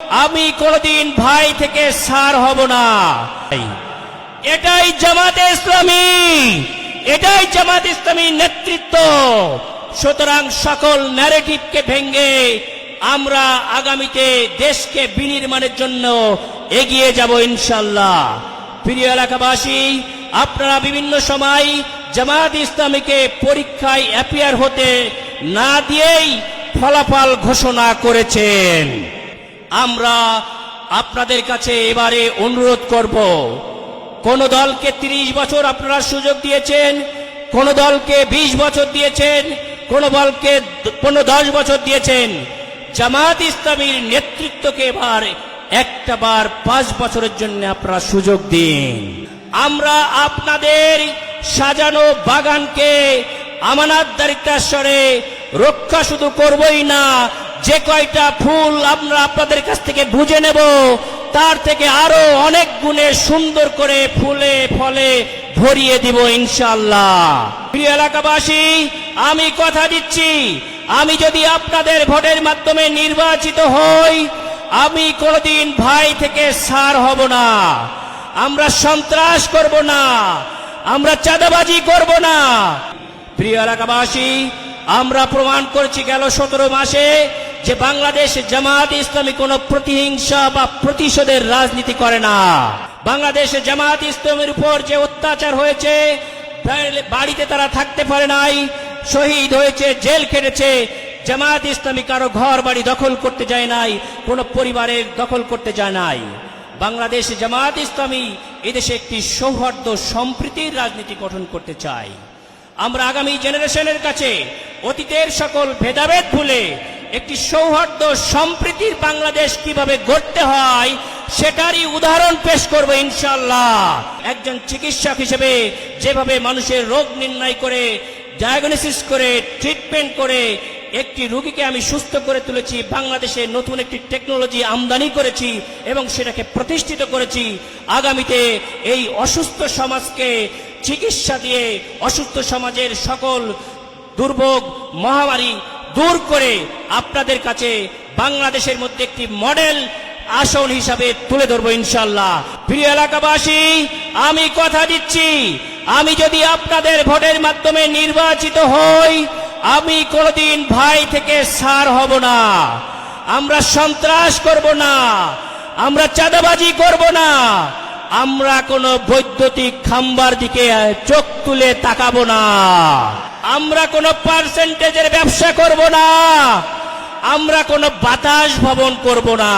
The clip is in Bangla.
আমি কোনদিন ভাই থেকে ছাড় হব না। এটাই জামাতে ইসলামী, এটাই জামাতে ইসলামীর নেতৃত্ব। সুতরাং সকল ন্যারেটিভকে ভেঙে আমরা আগামীতে দেশকে বিনির্মাণের জন্য এগিয়ে যাব ইনশাআল্লাহ। প্রিয় এলাকাবাসী, আপনারা বিভিন্ন সময় জামাত ইসলামীকে পরীক্ষায় অ্যাপিয়ার হতে না দিয়েই ফলাফল ঘোষণা করেছেন। আমরা আপনাদের কাছে এবারে অনুরোধ করব, কোন দলকে 30 বছর আপনারা সুযোগ দিয়েছেন, কোন দলকে 20 বছর দিয়েছেন, কোন দলকে 10 বছর দিয়েছেন। জামাত ইসলামীর নেতৃত্বকে এবার একটাবার 5 বছরের জন্য আপনারা সুযোগ দিন। আমরা আপনাদের সাজানো বাগানকে আমানতদারিত্বের স্বরে রক্ষা শুধু করবই না, যে কয়টা ফুল আমরা আপনাদের কাছ থেকে বুঝে নেব তার থেকে আরো অনেক গুণে সুন্দর করে ফুলে ফলে ভরিয়ে দিব ইনশাআল্লাহ। প্রিয় এলাকাবাসী, আমি কথা দিচ্ছি, আমি যদি আপনাদের ভোটের মাধ্যমে নির্বাচিত হই, আমি কোনদিন ভাই থেকে ছাড় হব না। আমরা সন্ত্রাস করব না, আমরা চাঁদাবাজি করব না। প্রিয় এলাকাবাসী, আমরা প্রমাণ করেছি গেল 17 মাসে যে বাংলাদেশ জামাত ইসলামী কোনো প্রতিহিংসা বা প্রতিশোধের রাজনীতি করে না। বাংলাদেশে জামাত ইসলামের উপর যে অত্যাচার হয়েছে, বাড়িতে তারা থাকতে পারে নাই, শহীদ হয়েছে, জেল খেটেছে, জামাত ইসলামী কারো ঘর বাড়ি দখল করতে যায় নাই, কোনো পরিবারের দখল করতে যায় নাই। বাংলাদেশ জামাত ইসলামী এদেশে একটি সৌহার্দ্য সম্প্রীতির রাজনীতি গঠন করতে চায়। আমরা আগামী জেনারেশনের কাছে অতীতের সকল ভেদাভেদ ভুলে একটি সৌহার্দ্য সম্প্রীতির বাংলাদেশ কিভাবে গড়তে হয় সেটারই উদাহরণ পেশ করব ইনশাআল্লাহ। একজন চিকিৎসক হিসেবে যেভাবে মানুষের রোগ নির্ণয় করে, ডায়াগনোসিস করে, ট্রিটমেন্ট করে একটি রোগীকে আমি সুস্থ করে তুলেছি, বাংলাদেশে নতুন একটি টেকনোলজি আমদানি করেছি এবং সেটাকে প্রতিষ্ঠিত করেছি। আগামীতে এই অসুস্থ সমাজকে চিকিৎসা দিয়ে অসুস্থ সমাজের সকল দুর্ভোগ মহামারী দূর করে আপনাদের কাছে বাংলাদেশের মধ্যে একটি মডেল আসন হিসাবে তুলে ধরবো ইনশাআল্লাহ। প্রিয় এলাকাবাসী, আমি কথা দিচ্ছি, আমি যদি আপনাদের ভোটের মাধ্যমে নির্বাচিত হই, আমি কোনদিন ভাই থেকে ছাড় হব না। আমরা সন্ত্রাস করব না, আমরা চাঁদাবাজি করব না, আমরা কোনো বৈদ্যুতিক খাম্বার দিকে চোখ তুলে তাকাবো না, আমরা কোনো পার্সেন্টেজের ব্যবসা করব না, আমরা কোনো বাতাস ভবন করব না।